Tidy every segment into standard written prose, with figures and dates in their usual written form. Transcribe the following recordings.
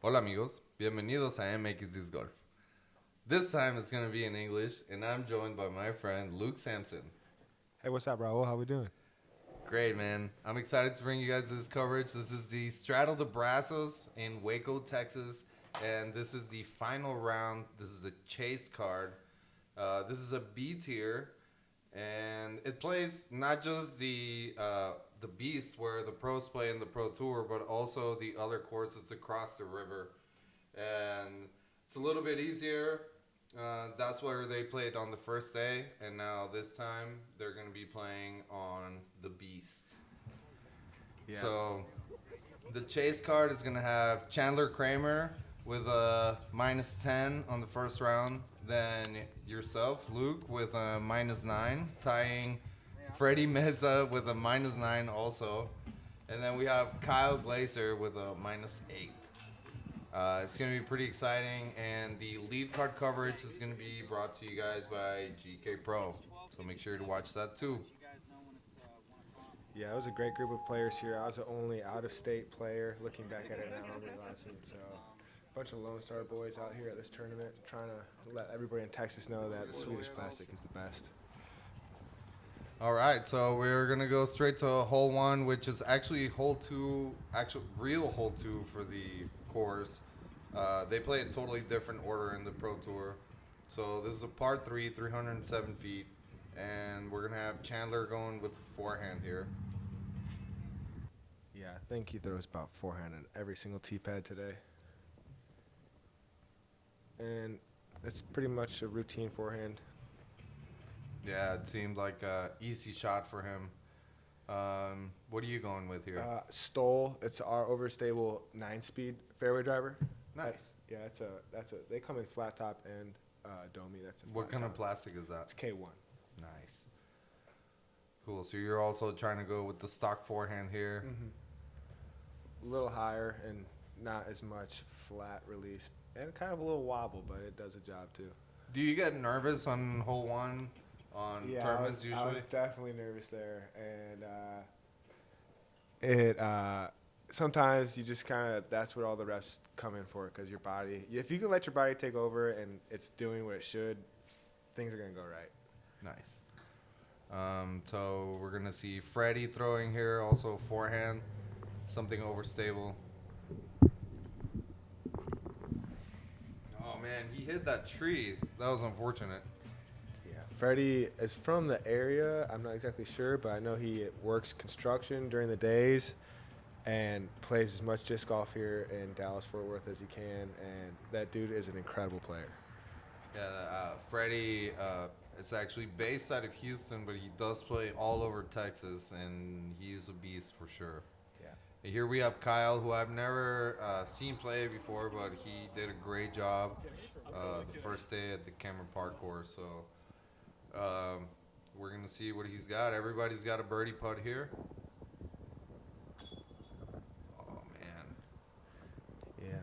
Hola amigos, bienvenidos a MXDiscgolf. This time it's going to be in English, and I'm joined by my friend Luke Samson. Hey, what's up, Raul? How we doing? Great, man. I'm excited to bring you guys this coverage. This is the Straddle the Brazos in Waco, Texas, and this is the final round. This is a chase card. This is a B tier, and it plays not just the Beast where the pros play in the Pro Tour, but also the other courses across the river. And it's a little bit easier. That's where they played on the first day, and now this time they're going to be playing on the Beast. Yeah. So the chase card is going to have Chandler Kramer with a -10 on the first round. Then yourself, Luke, with a -9, tying Freddie Meza with a -9 also. And then we have Kyle Glaeser with a -8. It's going to be pretty exciting, and the lead card coverage is going to be brought to you guys by GK Pro. So make sure to watch that too. Yeah, it was a great group of players here. I was the only out-of-state player. Looking back at it now, I'm realizing so a bunch of Lone Star boys out here at this tournament, trying to let everybody in Texas know that the Swedish Classic is the best. All right, so we're going to go straight to hole 1, which is actually hole 2, real hole 2 for the course. They play a totally different order in the Pro Tour. So this is a par 3, 307 feet, and we're going to have Chandler going with forehand here. Yeah, I think he throws about forehand at every single tee pad today. And it's pretty much a routine forehand. Yeah, it seemed like an easy shot for him. What are you going with here? Stoll. It's our overstable 9-speed fairway driver. Nice. That's a. They come in flat top and domey. That's a. What kind of plastic is that? It's K1. Nice. Cool. So you're also trying to go with the stock forehand here. Mm-hmm. A little higher and not as much flat release, and kind of a little wobble, but it does a job too. Do you get nervous on hole 1 on tournaments usually? I was definitely nervous there, and sometimes you just kind of, that's what all the reps come in for, because your body, if you can let your body take over and it's doing what it should, things are going to go right. Nice. So we're going to see Freddie throwing here, also forehand, something overstable. Oh, man, he hit that tree. That was unfortunate. Yeah, Freddie is from the area. I'm not exactly sure, but I know he works construction during the days and plays as much disc golf here in Dallas-Fort Worth as he can, and that dude is an incredible player. Yeah, Freddie is actually based out of Houston, but he does play all over Texas, and he's a beast for sure. Yeah. And here we have Kyle, who I've never seen play before, but he did a great job the first day at the Kramer Park course. So we're going to see what he's got. Everybody's got a birdie putt here. Yeah,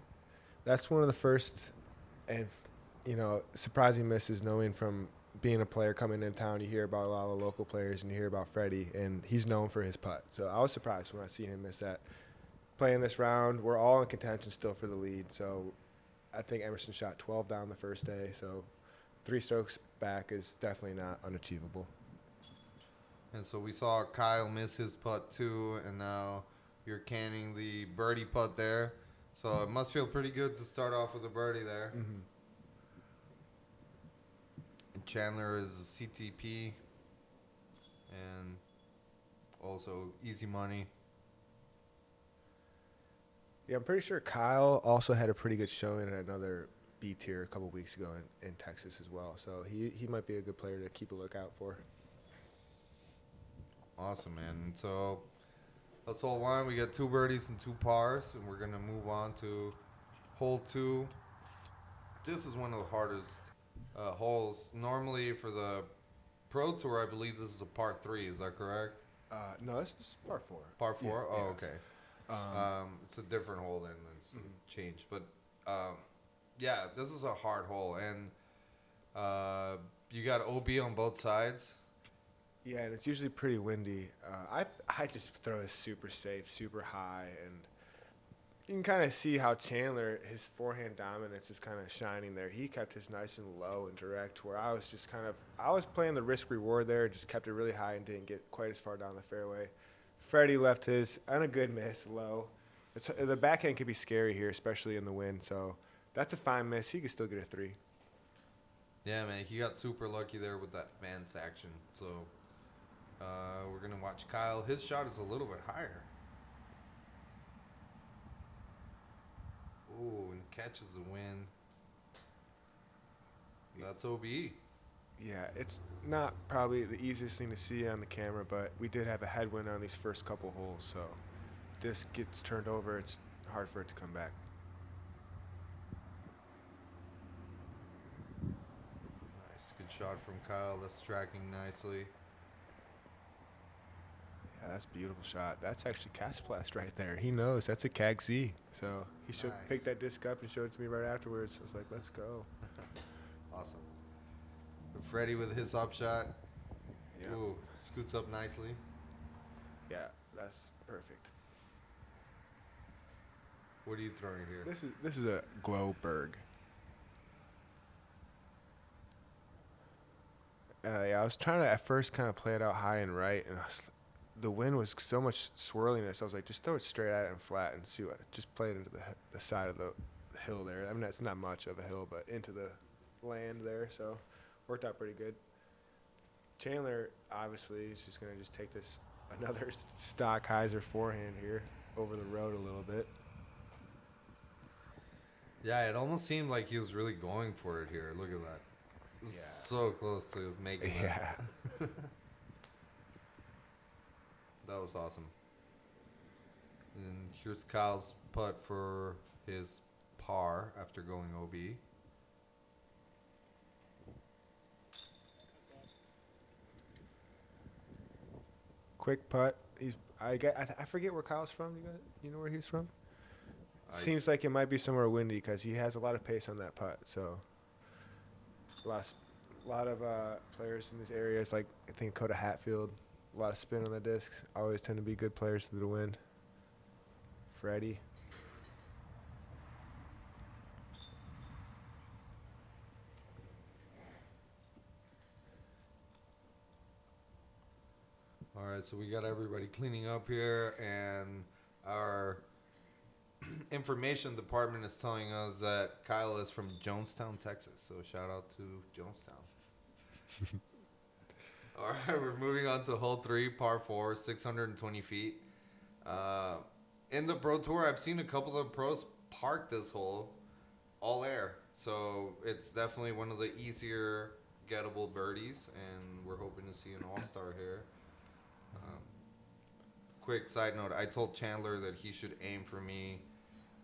that's one of the first and, surprising misses, knowing from being a player coming into town, you hear about a lot of the local players and you hear about Freddie, and he's known for his putt. So I was surprised when I seen him miss that. Playing this round, we're all in contention still for the lead. So I think Emerson shot 12 down the first day. So 3 strokes back is definitely not unachievable. And so we saw Kyle miss his putt too, and now you're canning the birdie putt there. So it must feel pretty good to start off with a birdie there. Mm-hmm. And Chandler is a CTP and also easy money. Yeah, I'm pretty sure Kyle also had a pretty good showing at another B tier a couple weeks ago in Texas as well. So he might be a good player to keep a lookout for. Awesome, man. And so that's hole 1. We got 2 birdies and 2 pars, and we're going to move on to hole 2. This is one of the hardest holes. Normally for the Pro Tour, I believe this is a par 3. Is that correct? No, this is par 4. Par 4? Yeah, oh, yeah. Okay. It's a different hole then. It's changed. But, yeah, this is a hard hole. And you got OB on both sides. Yeah, and it's usually pretty windy. I just throw it super safe, super high, and You can kind of see how Chandler, his forehand dominance is kind of shining there. He kept his nice and low and direct, where I was just I was playing the risk reward there, just kept it really high and didn't get quite as far down the fairway. Freddie left his on a good miss, low. The backhand could be scary here, especially in the wind. So that's a fine miss. He could still get a 3. Yeah, man, he got super lucky there with that fence action. So we're going to watch Kyle. His shot is a little bit higher. Ooh, and catches the wind. That's OBE. Yeah, it's not probably the easiest thing to see on the camera, but we did have a headwind on these first couple holes. So disc gets turned over, it's hard for it to come back. Nice. Good shot from Kyle. That's tracking nicely. Yeah, that's a beautiful shot. That's actually Castplast right there. He knows. That's a CAG Z. So he should pick that disc up and show it to me right afterwards. I was like, let's go. Awesome. Freddie with his up shot. Yeah. Ooh, scoots up nicely. Yeah, that's perfect. What are you throwing here? This is a Globerg. Yeah, I was trying to at first kind of play it out high and right, and the wind was so much swirliness. I was like, just throw it straight at it and flat and see what. Just play it into the side of the hill there. I mean, it's not much of a hill, but into the land there. So worked out pretty good. Chandler obviously is just gonna just take this another stock hyzer forehand here over the road a little bit. Yeah, it almost seemed like he was really going for it here. Look at that. Yeah. So close to making it. Yeah. That was awesome. And here's Kyle's putt for his par after going OB. Quick putt. I forget where Kyle's from. You know where he's from? Seems like it might be somewhere windy because he has a lot of pace on that putt. So a lot of players in these areas, like I think Coda Hatfield, a lot of spin on the discs. Always tend to be good players through the wind. Freddie. All right, so we got everybody cleaning up here, and our information department is telling us that Kyle is from Jonestown, Texas. So shout out to Jonestown. All right, we're moving on to hole 3, par 4, 620 feet. In the Pro Tour, I've seen a couple of pros park this hole all air. So it's definitely one of the easier gettable birdies, and we're hoping to see an all-star here. Quick side note, I told Chandler that he should aim for me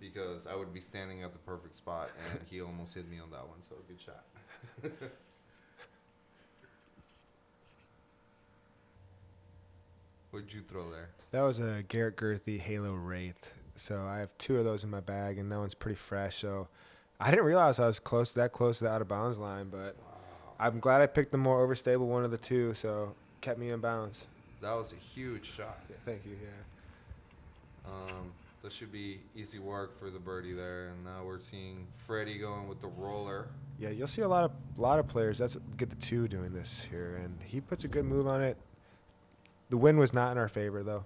because I would be standing at the perfect spot, and he almost hit me on that one, so good shot. What'd you throw there? That was a Garrett Girthy Halo Wraith. So I have 2 of those in my bag, and that one's pretty fresh. So I didn't realize I was close to the out of bounds line, but I'm glad I picked the more overstable one of the 2, so kept me in bounds. That was a huge shot. Yeah, thank you. Yeah. That should be easy work for the birdie there, and now we're seeing Freddie going with the roller. Yeah, you'll see a lot of players get the 2 doing this here, and he puts a good move on it. The wind was not in our favor though.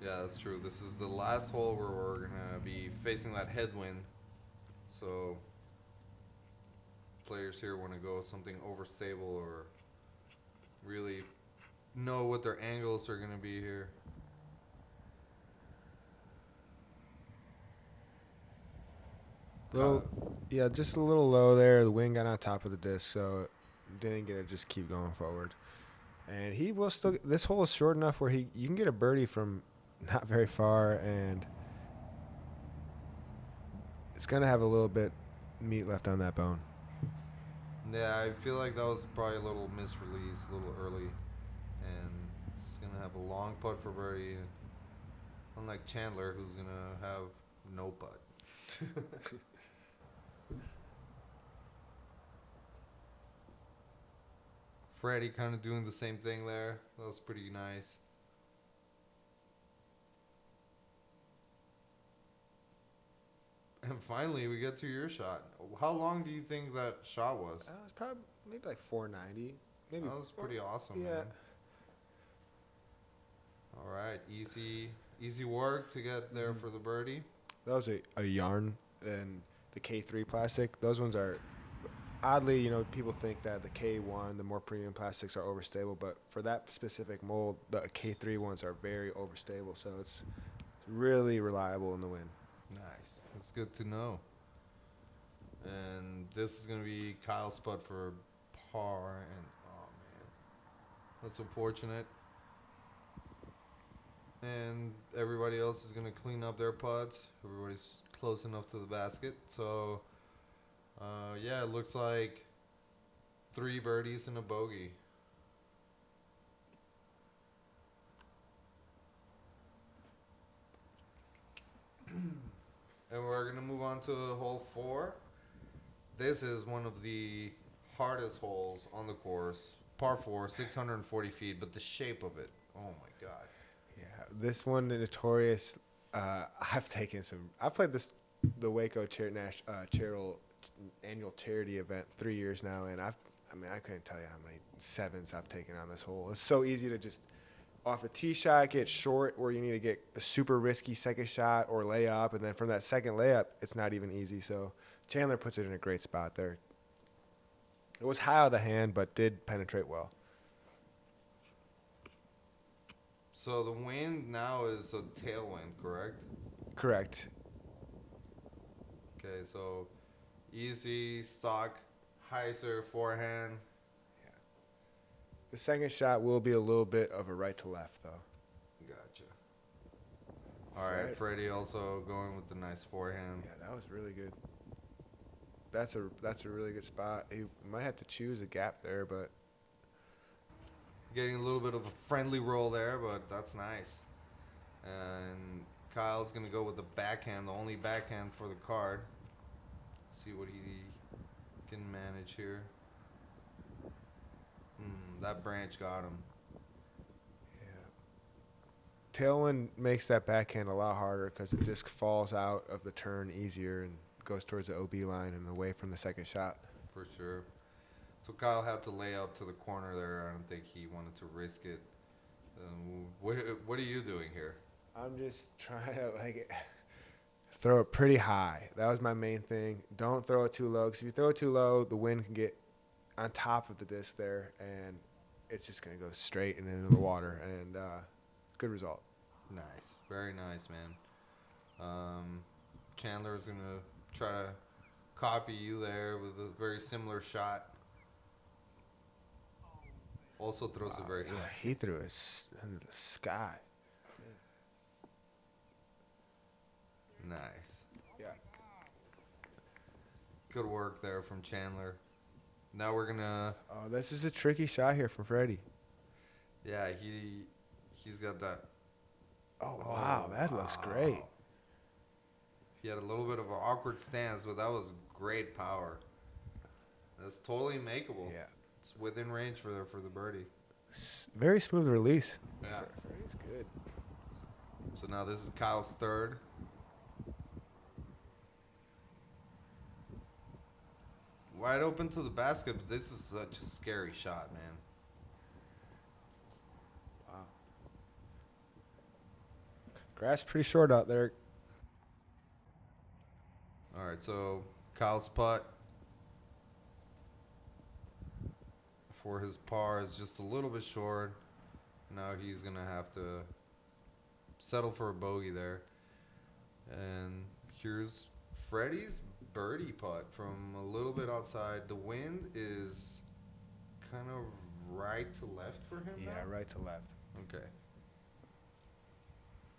Yeah, that's true. This is the last hole where we're gonna be facing that headwind, so players here want to go something overstable or really know what their angles are going to be here. Just a little low there. The wind got on top of the disc, so didn't get to just keep going forward. And he will still. This hole is short enough where you can get a birdie from not very far, and it's gonna have a little bit meat left on that bone. Yeah, I feel like that was probably a little misrelease, a little early. And it's going to have a long putt for birdie. Unlike Chandler, who's going to have no putt. Freddie kind of doing the same thing there. That was pretty nice. And finally, we get to your shot. How long do you think that shot was? It was probably maybe like 490. Maybe That was pretty awesome, yeah. man. All right, easy work to get there for the birdie. That was a yarn and the K3 plastic. Those ones are oddly, you know, people think that the K1, the more premium plastics, are overstable, but for that specific mold, the K3 ones are very overstable. So it's really reliable in the wind. Nice. That's good to know. And this is gonna be Kyle's putt for par, and oh man, that's unfortunate. And everybody else is gonna clean up their putts. Everybody's close enough to the basket, so yeah, it looks like 3 birdies and a bogey. And we're gonna move on to hole 4. This is one of the hardest holes on the course. Par 4, 640 feet, but the shape of it, oh my god. Yeah, this one notorious. I've played the WACO charitable annual charity event 3 years now, and I couldn't tell you how many sevens I've taken on this hole. It's so easy to just off a tee shot get short, where you need to get a super risky second shot or layup, and then from that second layup, it's not even easy. So Chandler puts it in a great spot there. It was high out of the hand, but did penetrate well. So the wind now is a tailwind, correct? Correct. Okay, so easy, stock, hyzer, forehand. Yeah. The second shot will be a little bit of a right to left, though. Gotcha. All right, Freddie also going with the nice forehand. Yeah, that was really good. That's a really good spot. He might have to choose a gap there, but Getting a little bit of a friendly roll there, but that's nice. And Kyle's going to go with the backhand, the only backhand for the card. See what he can manage here. That branch got him. yeah. Tailwind makes that backhand a lot harder because the disc falls out of the turn easier and goes towards the OB line and away from the second shot. For sure. So Kyle had to lay up to the corner there. I don't think he wanted to risk it. What are you doing here? I'm just trying to throw it pretty high. That was my main thing. Don't throw it too low, because if you throw it too low, the wind can get on top of the disc there, and it's just going to go straight and into the water. And good result. Nice. Very nice, man. Chandler's going to try to copy you there with a very similar shot. Also throws it very high. Yeah, he threw it into the sky. Nice. Yeah. Good work there from Chandler. Now we're gonna. Oh, this is a tricky shot here from Freddie. Yeah, he's got that. Oh, wow. That looks great. He had a little bit of an awkward stance, but that was great power. That's totally makeable. Yeah. It's within range for the birdie. Very smooth release. Yeah. Freddie's good. So now this is Kyle's third. Wide open to the basket, but this is such a scary shot, man. Wow. Grass pretty short out there. All right, so Kyle's putt for his par is just a little bit short. Now he's going to have to settle for a bogey there. And here's Freddie's birdie putt from a little bit outside. The wind is kind of right to left for him Yeah, now? right to left. Okay.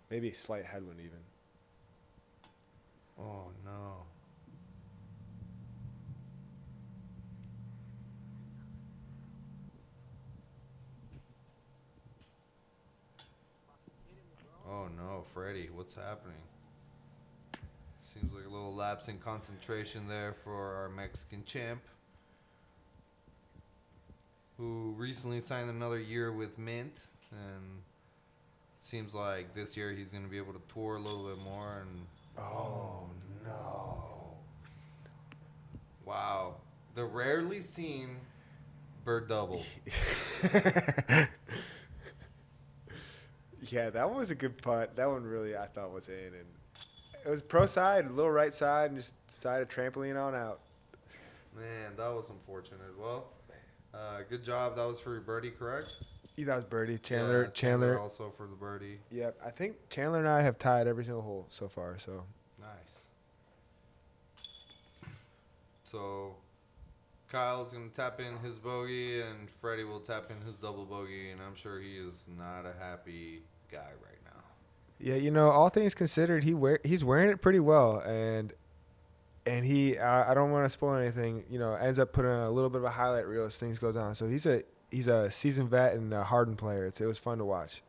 Maybe a slight headwind even. Oh, no. Oh, no, Freddie, what's happening? Seems like a little lapse in concentration there for our Mexican champ, who recently signed another year with Mint, and seems like this year he's going to be able to tour a little bit more. And Oh, No. Wow. The rarely seen bird double. Yeah, that one was a good putt. That one really I thought was in, and it was pro side, a little right side, and just decided trampoline on out. Man, that was unfortunate. Well, good job. That was for your birdie, correct? Yeah, that was birdie. Yeah, Chandler. also for the birdie. Yep, I think Chandler and I have tied every single hole so far. So Nice. So Kyle's going to tap in his bogey, and Freddie will tap in his double bogey, and I'm sure he is not a happy guy right now. yeah, you know, all things considered, he's wearing it pretty well, and he I don't want to spoil anything. You know, ends up putting a little bit of a highlight reel as things goes on. So he's a seasoned vet and a hardened player. It was fun to watch.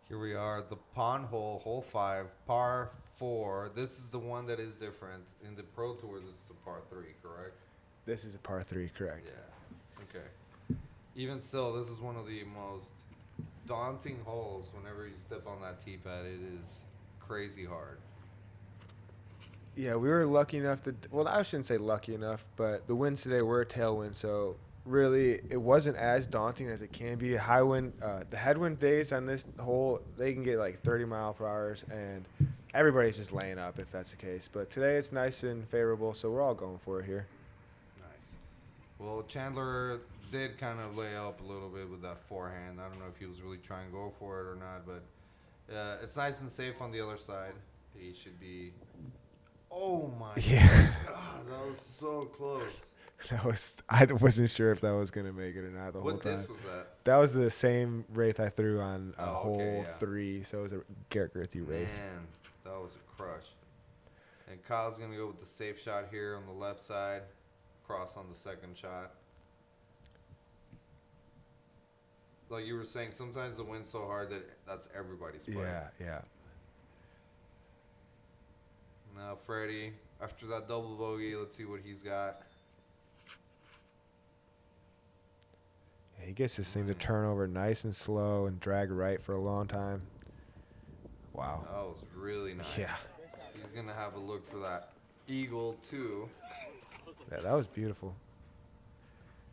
Here we are, the pond hole, hole 5, par 4. This is the one that is different. In the Pro Tour, this is a par 3, correct? This is a par 3, correct? Yeah. Okay. Even still, this is one of the most daunting holes whenever you step on that tee pad. It is crazy hard. Yeah, we were lucky enough to. Well, I shouldn't say lucky enough, but the winds today were a tailwind, so really it wasn't as daunting as it can be. A high wind, the headwind days on this hole, they can get like 30 mile per hour, and everybody's just laying up if that's the case. But today it's nice and favorable, so we're all going for it here. Nice. Well, Chandler did kind of lay up a little bit with that forehand. I don't know if he was really trying to go for it or not, but it's nice and safe on the other side. He should be. Oh my Yeah. God, that was so close. I wasn't sure if that was gonna make it or not the whole What time. disc was that? That was the same wraith I threw on hole okay, yeah. 3, so it was a Garrett Girthy wraith. Man, that was a crush. And Kyle's going to go with the safe shot here on the left side. Cross on the second shot. Like you were saying, sometimes the wind's so hard that that's everybody's play. Yeah. Now Freddie, after that double bogey, let's see what he's got. He gets this thing to turn over nice and slow and drag right for a long time. Wow. That was really nice. Yeah. He's going to have a look for that eagle too. Yeah, that was beautiful.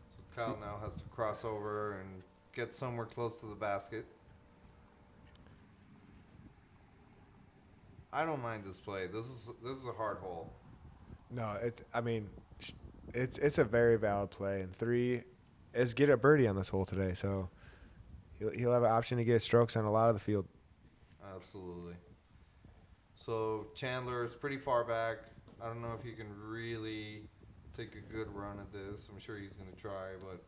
So Kyle now has to cross over and get somewhere close to the basket. I don't mind this play. This is a hard hole. No, it's a very valid play. And 3 is get a birdie on this hole today, so he'll have an option to get strokes on a lot of the field. Absolutely. So Chandler is pretty far back. I don't know if he can really take a good run at this. I'm sure he's going to try, but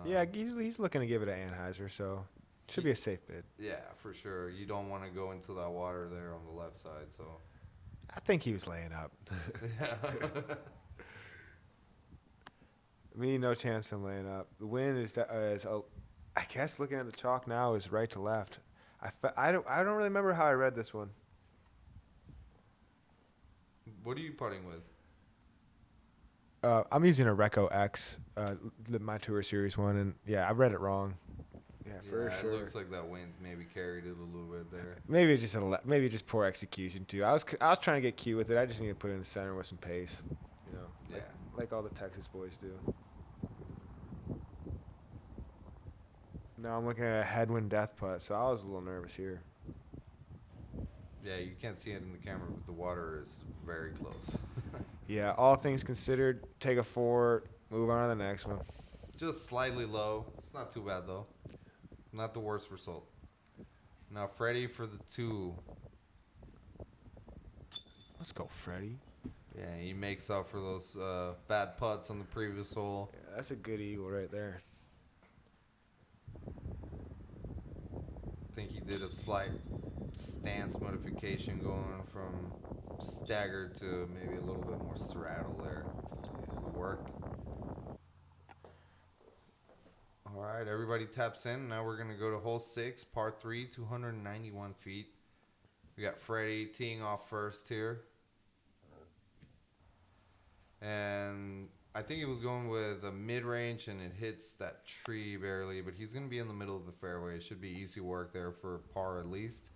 yeah, he's looking to give it to Anheuser, so should be a safe bid. yeah, for sure. You don't want to go into that water there on the left side. So I think he was laying up. Me, no chance I'm laying up. The wind is I guess looking at the chalk now is right to left. I don't really remember how I read this one. what are you putting with? I'm using a WACO X, my Tour Series one, and yeah, I read it wrong. Yeah, for sure. It looks like that wind maybe carried it a little bit there. Maybe just poor execution too. I was trying to get cute with it. I just need to put it in the center with some pace, you know, like all the Texas boys do. Now I'm looking at a headwind death putt, so I was a little nervous here. Yeah, you can't see it in the camera, but the water is very close. Yeah, all things considered, take a 4, move on to the next one. Just slightly low. It's not too bad, though. Not the worst result. Now, Freddie for the 2. Let's go, Freddie. Yeah, he makes up for those bad putts on the previous hole. Yeah, that's a good eagle right there. I think he did a slight stance modification going from staggered to maybe a little bit more straddle there. It worked. All right, everybody taps in. Now we're going to go to hole 6, par 3, 291 feet. We got Freddie teeing off first here. And I think he was going with a mid-range, and it hits that tree barely. But he's going to be in the middle of the fairway. It should be easy work there for par at least.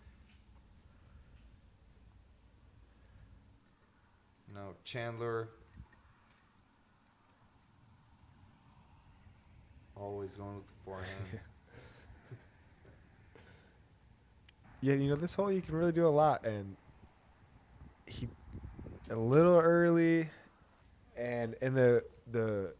Now Chandler. Always going with the forehand. Yeah, you know, this hole you can really do a lot, and he a little early, and in the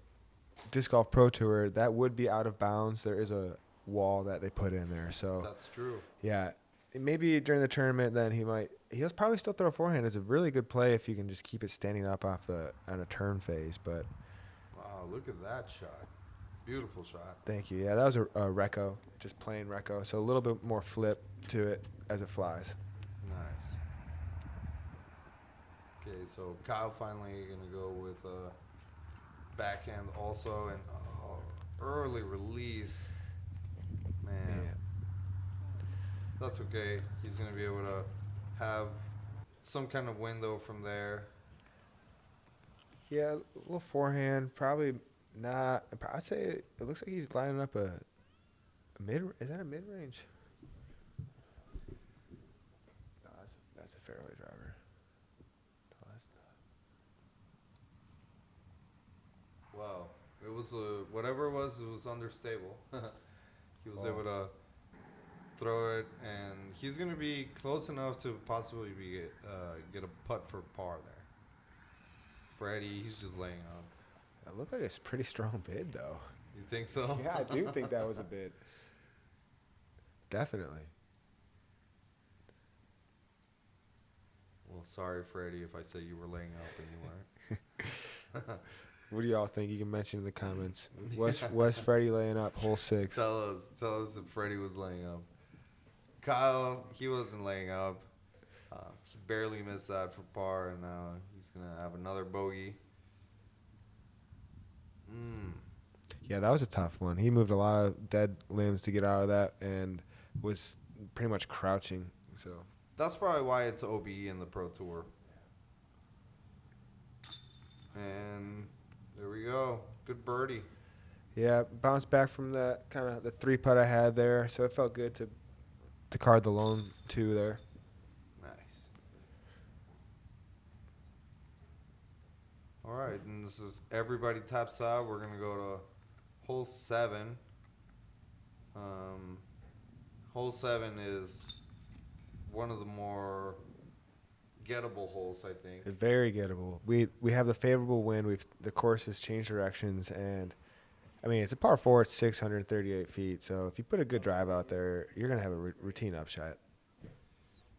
Disc Golf Pro Tour, that would be out of bounds. There is a wall that they put in there, so That's true. yeah, maybe during the tournament, then he'll probably still throw a forehand. It's a really good play if you can just keep it standing up on a turn phase. But Wow, look at that shot. Beautiful shot. thank you. Yeah, that was a Reco, just plain Reco. So a little bit more flip to it as it flies. Nice. Okay, so Kyle finally gonna go with a backhand also, and early release. Man, Yeah. that's okay. He's gonna be able to have some kind of window from there. Yeah, a little forehand, probably not. I'd say it looks like he's lining up a mid. Is that a mid range? No, that's a fairway driver. No, that's not. Wow, it was whatever it was understable. He was able to throw it, and he's gonna be close enough to possibly get a putt for par there. Freddie, he's just laying up. That looked like a pretty strong bid, though. You think so? Yeah, I do think that was a bid. Definitely. Well, sorry, Freddie, if I said you were laying up and you weren't. What do y'all think? You can mention in the comments. Was Freddie laying up hole 6? Tell us if Freddie was laying up. Kyle, he wasn't laying up. He barely missed that for par, and now he's gonna have another bogey. Yeah, that was a tough one. He moved a lot of dead limbs to get out of that and was pretty much crouching. So That's probably why it's OBE in the Pro Tour. And there we go. Good birdie. yeah, bounced back from that kind of the 3-putt I had there. So it felt good to card the lone 2 there. Nice. All right, and this is everybody taps out. We're gonna go to hole 7. Hole 7 is one of the more gettable holes, I think. It's very gettable. We have the favorable wind. The course has changed directions, and I mean it's a par 4. It's 638 feet. So if you put a good drive out there, you're gonna have a routine upshot.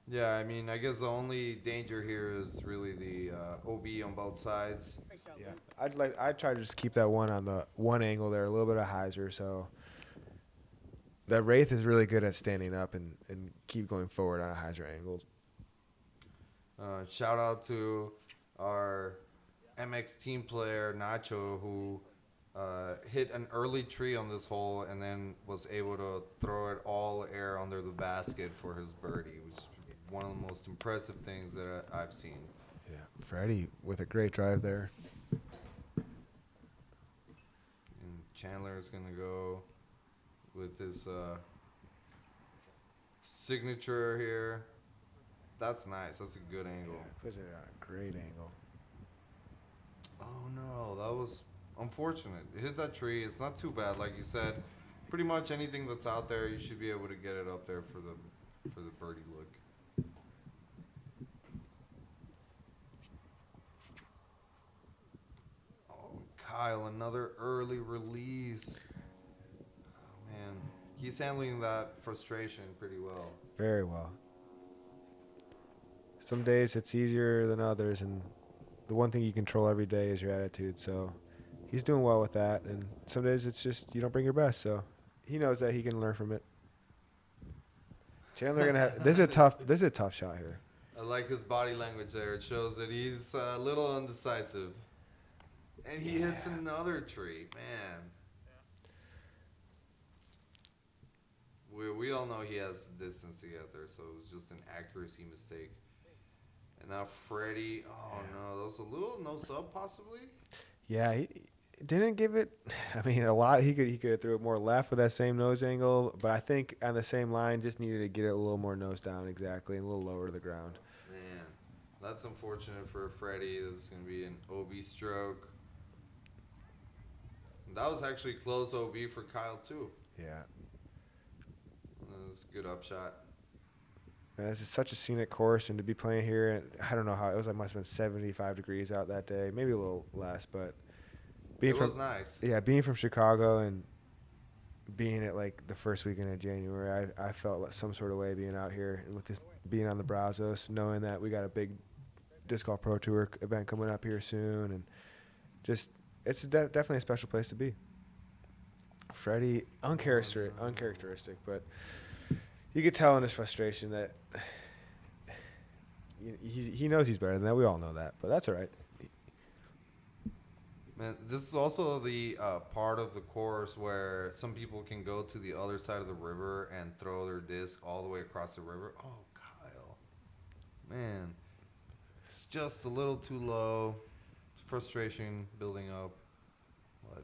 Yeah, I mean, I guess the only danger here is really the OB on both sides. Yeah, I'd try to just keep that one on the one angle there, a little bit of hyzer. So that Wraith is really good at standing up and keep going forward on a hyzer angle. Shout out to our MX team player, Nacho, who hit an early tree on this hole and then was able to throw it all air under the basket for his birdie, which is one of the most impressive things that I've seen. Yeah, Freddie with a great drive there. And Chandler is going to go with his signature here. That's nice. That's a good angle. Yeah, puts it on a great angle. Oh, no. That was unfortunate. It hit that tree. It's not too bad. Like you said, pretty much anything that's out there, you should be able to get it up there for the birdie look. Oh, Kyle, another early release. Oh, man. He's handling that frustration pretty well. Very well. Some days it's easier than others, and the one thing you control every day is your attitude. So he's doing well with that, and some days it's just you don't bring your best. So he knows that he can learn from it. Chandler gonna have this is a tough shot here. I like his body language there. It shows that he's a little undecisive. And he hits another tree. Man. We all know he has the distance to get there, so it was just an accuracy mistake. And now Freddie, no, that was a little no sub possibly. Yeah, he didn't give it. I mean, a lot. He could have threw it more left with that same nose angle, but I think on the same line, just needed to get it a little more nose down exactly and a little lower to the ground. Man, That's unfortunate for Freddie. This is going to be an OB stroke. That was actually close OB for Kyle, too. Yeah. That was a good upshot. Man, this is such a scenic course, and to be playing here, and I don't know how, it was like must have been 75 degrees out that day, maybe a little less, but It was nice. Yeah, being from Chicago and being at like the first weekend of January, I felt like some sort of way being out here and with this being on the Brazos, knowing that we got a big disc golf pro tour event coming up here soon, and just it's definitely a special place to be. Freddie, uncharacteristic, but you could tell in his frustration that he knows he's better than that. We all know that, but that's all right. Man, this is also the part of the course where some people can go to the other side of the river and throw their disc all the way across the river. Oh, Kyle. Man, it's just a little too low. Frustration building up. But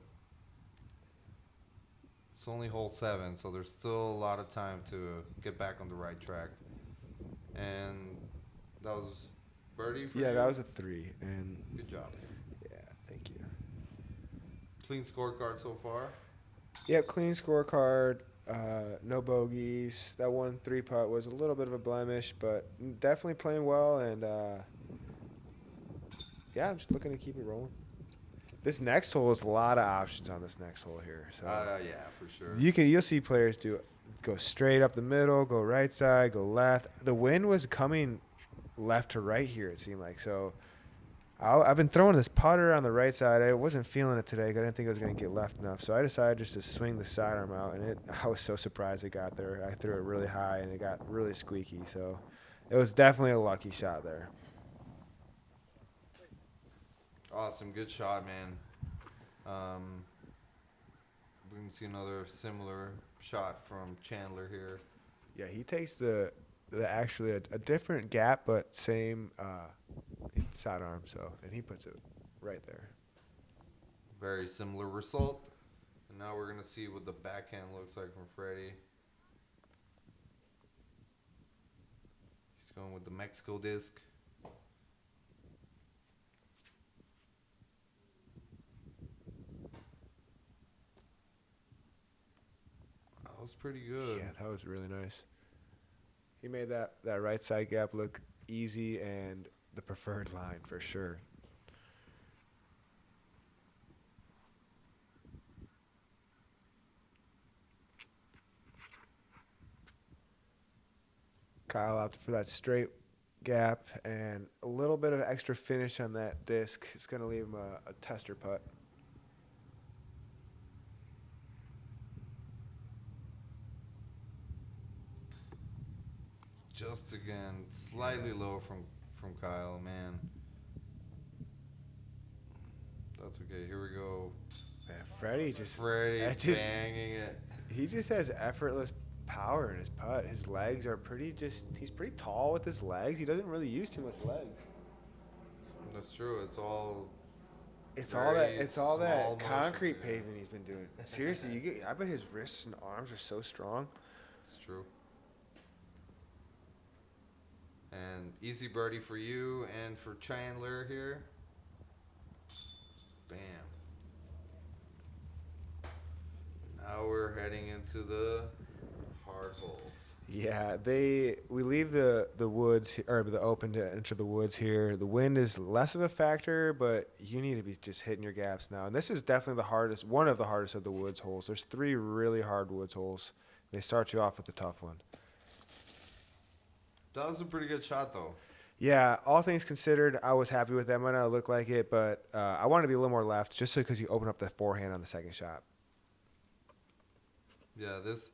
it's only hole 7, so there's still a lot of time to get back on the right track. And that was birdie for you? Yeah, that was a 3. And good job. Yeah, thank you. Clean scorecard so far. Yep, clean scorecard. No bogeys. That 1-3 putt was a little bit of a blemish, but definitely playing well. And yeah, I'm just looking to keep it rolling. This next hole is a lot of options on this next hole here. So Yeah, for sure. you'll see players go straight up the middle, go right side, go left. The wind was coming left to right here. It seemed like so. I've been throwing this putter on the right side. I wasn't feeling it today. I didn't think it was going to get left enough. So I decided just to swing the sidearm out, and I was so surprised it got there. I threw it really high, and it got really squeaky. So it was definitely a lucky shot there. Awesome. Good shot, man. We can see another similar shot from Chandler here. Yeah, he takes the actually a different gap, but same sidearm. So, and he puts it right there. Very similar result. And now we're going to see what the backhand looks like from Freddie. He's going with the Mexico disc. That was pretty good. Yeah, that was really nice. He made that right side gap look easy and the preferred line for sure. Kyle opted for that straight gap and a little bit of extra finish on that disc. It's going to leave him a tester putt. Just again, slightly low from Kyle, man. That's okay. Here we go. Man, Freddie just banging it. He just has effortless power in his putt. His legs are he's pretty tall with his legs. He doesn't really use too much legs. That's true. It's all that concrete paving he's been doing. Seriously, I bet his wrists and arms are so strong. It's true. And easy birdie for you and for Chandler here. Bam. Now we're heading into the hard holes. Yeah, we leave the woods or the open to enter the woods here. The wind is less of a factor, but you need to be just hitting your gaps now. And this is definitely one of the hardest of the woods holes. There's 3 really hard woods holes. They start you off with a tough one. That was a pretty good shot, though. Yeah, all things considered, I was happy with that. Might not look like it, but I wanted to be a little more left just because you open up the forehand on the second shot. Yeah, this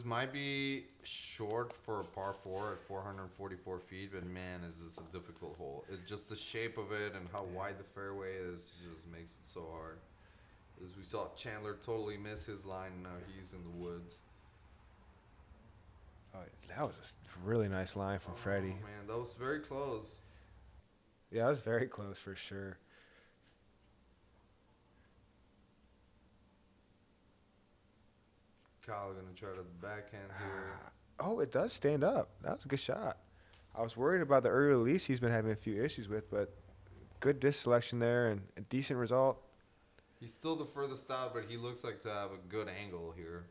might be short for a par 4 at 444 feet, but man, is this a difficult hole. Just the shape of it and how wide the fairway is just makes it so hard. As we saw Chandler totally miss his line, and now he's in the woods. Oh, that was a really nice line from Freddie. Man, that was very close. Yeah, that was very close for sure. Kyle gonna try to backhand here. Oh, it does stand up. That was a good shot. I was worried about the early release he's been having a few issues with, but good disc selection there and a decent result. He's still the furthest out, but he looks like to have a good angle here.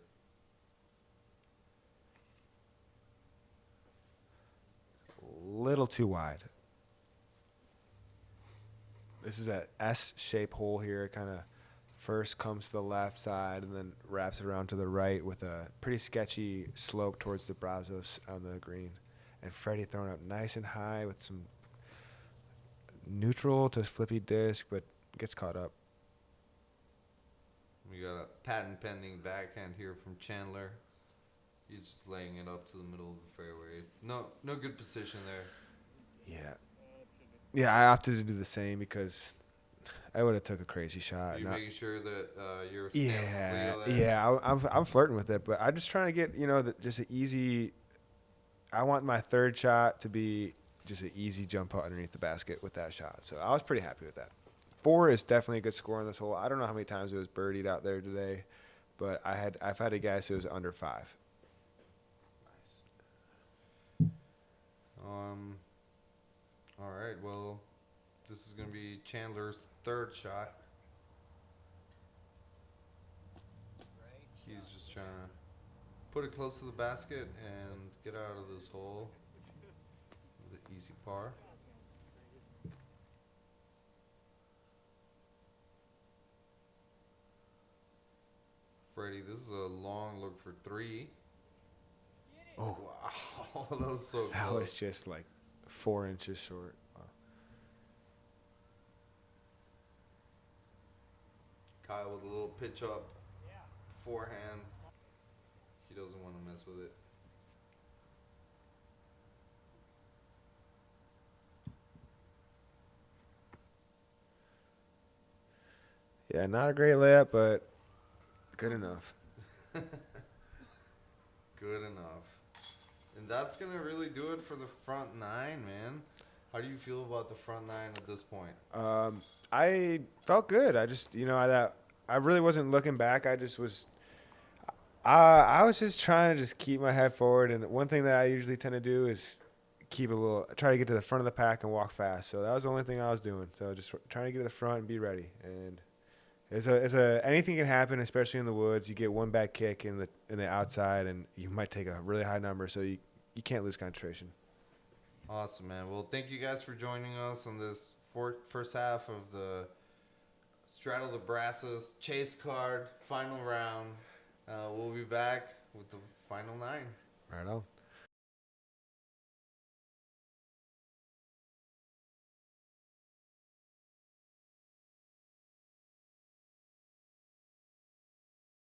Little too wide. This is a S-shaped hole here. It kind of first comes to the left side and then wraps around to the right with a pretty sketchy slope towards the Brazos on the green. And Freddie throwing up nice and high with some neutral to flippy disc, but gets caught up. We got a patent pending backhand here from Chandler. He's just laying it up to the middle of the fairway. No good position there. Yeah. Yeah, I opted to do the same because I would have took a crazy shot. Are you making sure that you're yeah, I'm flirting with it, but I'm just trying to get, just an easy. I want my third shot to be just an easy jump out underneath the basket with that shot. So I was pretty happy with that. 4 is definitely a good score on this hole. I don't know how many times it was birdied out there today, but I've had a guess it was under 5. Nice. All right. Well, this is gonna be Chandler's third shot. He's just trying to put it close to the basket and get out of this hole with an easy par. Freddie, this is a long look for 3. Oh, wow. That was so close. That was just like 4 inches short. Wow. Kyle with a little pitch up forehand. He doesn't want to mess with it. Yeah, not a great layup, but good enough. Good enough. And that's going to really do it for the front 9, man. How do you feel about the front 9 at this point? I felt good. I just, I really wasn't looking back. I just was I was just trying to just keep my head forward. And one thing that I usually tend to do is try to get to the front of the pack and walk fast. So that was the only thing I was doing. So just trying to get to the front and be ready. And anything can happen, especially in the woods. You get one bad kick in the outside, and you might take a really high number. So you can't lose concentration. Awesome, man. Well, thank you guys for joining us on this first half of the Straddle the Brazos chase card final round. We'll be back with the final 9. Right on.